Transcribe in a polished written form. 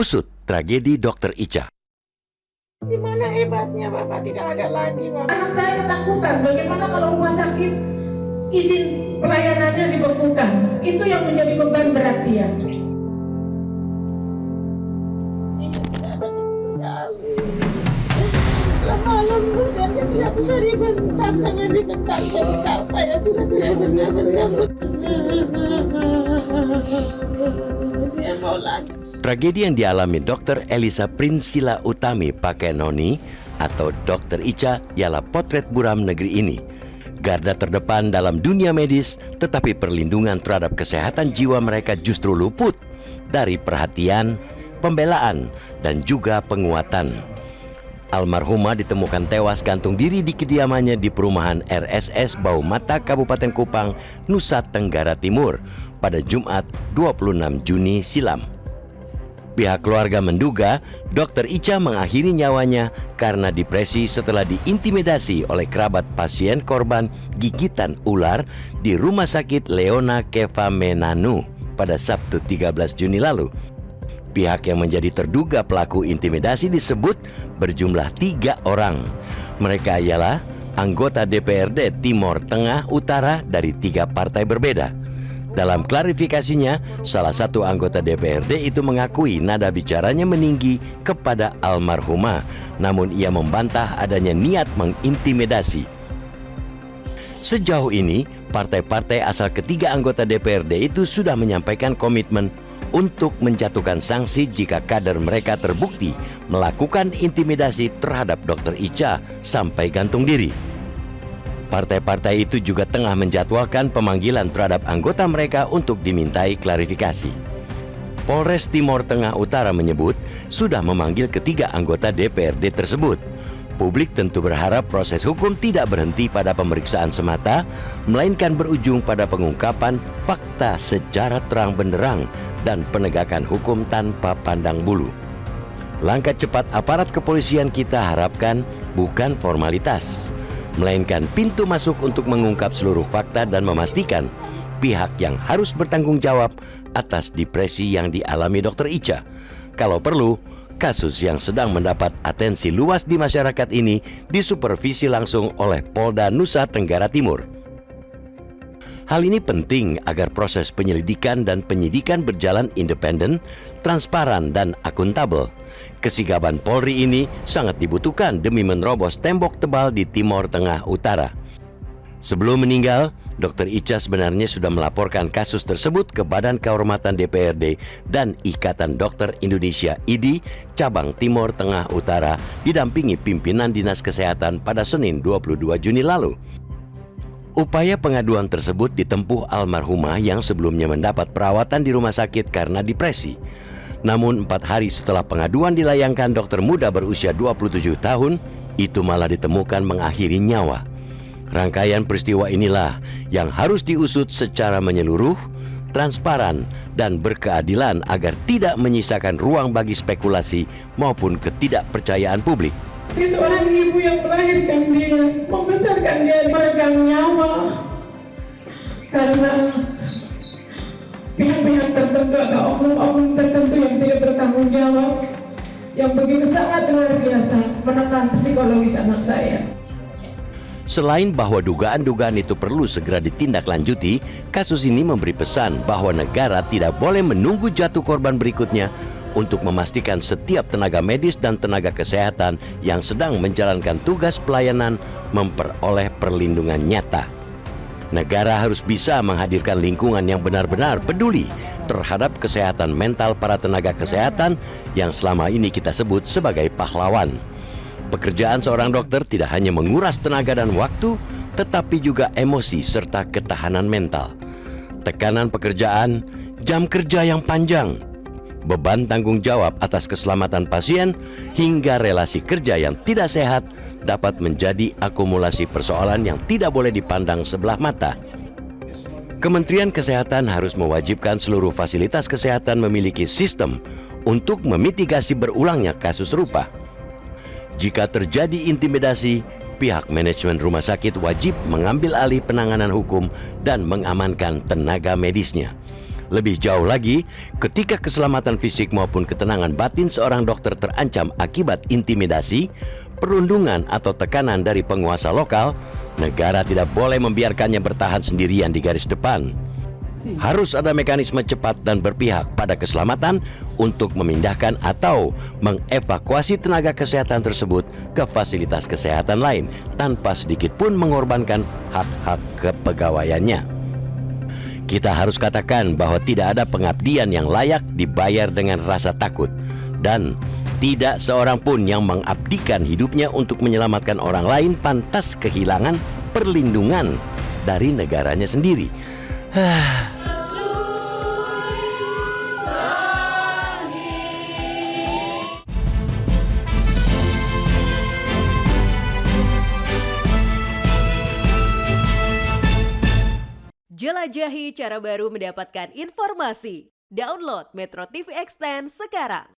Usut tragedi Dr. Ica. Di mana hebatnya Bapak tidak ada lagi Bapak. Anak saya ketakutan, bagaimana kalau rumah sakit izin pelayanannya dibekukan. Itu yang menjadi beban berat dia. Malam dan setiap hari bentar jangan dibentar saya sudah tidak benar-benar dia mau lagi. Tragedi yang dialami Dr. Elisa Prinsila Utami Pakenoni atau Dr. Ica ialah potret buram negeri ini. Garda terdepan dalam dunia medis, tetapi perlindungan terhadap kesehatan jiwa mereka justru luput dari perhatian, pembelaan, dan juga penguatan. Almarhumah ditemukan tewas gantung diri di kediamannya di perumahan RSS Bau Mata, Kabupaten Kupang, Nusa Tenggara Timur pada Jumat 26 Juni silam. Pihak keluarga menduga Dr. Ica mengakhiri nyawanya karena depresi setelah diintimidasi oleh kerabat pasien korban gigitan ular di Rumah Sakit Leona Kevamenanu pada Sabtu 13 Juni lalu. Pihak yang menjadi terduga pelaku intimidasi disebut berjumlah 3 orang. Mereka ialah anggota DPRD Timor Tengah Utara dari 3 partai berbeda. Dalam klarifikasinya, salah satu anggota DPRD itu mengakui nada bicaranya meninggi kepada almarhumah, namun ia membantah adanya niat mengintimidasi. Sejauh ini, partai-partai asal ketiga anggota DPRD itu sudah menyampaikan komitmen untuk menjatuhkan sanksi jika kader mereka terbukti melakukan intimidasi terhadap Dr. Ica sampai gantung diri. Partai-partai itu juga tengah menjadwalkan pemanggilan terhadap anggota mereka untuk dimintai klarifikasi. Polres Timor Tengah Utara menyebut sudah memanggil ketiga anggota DPRD tersebut. Publik tentu berharap proses hukum tidak berhenti pada pemeriksaan semata, melainkan berujung pada pengungkapan fakta secara terang benderang dan penegakan hukum tanpa pandang bulu. Langkah cepat aparat kepolisian kita harapkan bukan formalitas, melainkan pintu masuk untuk mengungkap seluruh fakta dan memastikan pihak yang harus bertanggung jawab atas depresi yang dialami Dr. Ica. Kalau perlu, kasus yang sedang mendapat atensi luas di masyarakat ini disupervisi langsung oleh Polda Nusa Tenggara Timur. Hal ini penting agar proses penyelidikan dan penyidikan berjalan independen, transparan, dan akuntabel. Kesigapan Polri ini sangat dibutuhkan demi menerobos tembok tebal di Timor Tengah Utara. Sebelum meninggal, Dr. Ica sebenarnya sudah melaporkan kasus tersebut ke Badan Kehormatan DPRD dan Ikatan Dokter Indonesia (IDI) Cabang Timor Tengah Utara didampingi pimpinan Dinas Kesehatan pada Senin 22 Juni lalu. Upaya pengaduan tersebut ditempuh almarhumah yang sebelumnya mendapat perawatan di rumah sakit karena depresi. Namun 4 hari setelah pengaduan dilayangkan dokter muda berusia 27 tahun, itu malah ditemukan mengakhiri nyawa. Rangkaian peristiwa inilah yang harus diusut secara menyeluruh, transparan, dan berkeadilan agar tidak menyisakan ruang bagi spekulasi maupun ketidakpercayaan publik. Seorang ibu yang melahirkan dia, membesarkan dia meregang nyawa karena pihak-pihak tertentu atau oknum-oknum tertentu yang tidak bertanggung jawab, yang begitu sangat luar biasa menekan psikologis anak saya. Selain bahwa dugaan-dugaan itu perlu segera ditindaklanjuti, kasus ini memberi pesan bahwa negara tidak boleh menunggu jatuh korban berikutnya untuk memastikan setiap tenaga medis dan tenaga kesehatan yang sedang menjalankan tugas pelayanan memperoleh perlindungan nyata. Negara harus bisa menghadirkan lingkungan yang benar-benar peduli terhadap kesehatan mental para tenaga kesehatan yang selama ini kita sebut sebagai pahlawan. Pekerjaan seorang dokter tidak hanya menguras tenaga dan waktu, tetapi juga emosi serta ketahanan mental. Tekanan pekerjaan, jam kerja yang panjang, beban tanggung jawab atas keselamatan pasien, hingga relasi kerja yang tidak sehat dapat menjadi akumulasi persoalan yang tidak boleh dipandang sebelah mata. Kementerian Kesehatan harus mewajibkan seluruh fasilitas kesehatan memiliki sistem untuk memitigasi berulangnya kasus serupa. Jika terjadi intimidasi, pihak manajemen rumah sakit wajib mengambil alih penanganan hukum dan mengamankan tenaga medisnya. Lebih jauh lagi, ketika keselamatan fisik maupun ketenangan batin seorang dokter terancam akibat intimidasi, perundungan atau tekanan dari penguasa lokal, negara tidak boleh membiarkannya bertahan sendirian di garis depan. Harus ada mekanisme cepat dan berpihak pada keselamatan untuk memindahkan atau mengevakuasi tenaga kesehatan tersebut ke fasilitas kesehatan lain tanpa sedikit pun mengorbankan hak-hak kepegawaiannya. Kita harus katakan bahwa tidak ada pengabdian yang layak dibayar dengan rasa takut, dan tidak seorang pun yang mengabdikan hidupnya untuk menyelamatkan orang lain pantas kehilangan perlindungan dari negaranya sendiri. Jelajahi cara baru mendapatkan informasi. Download Metro TV Extend sekarang.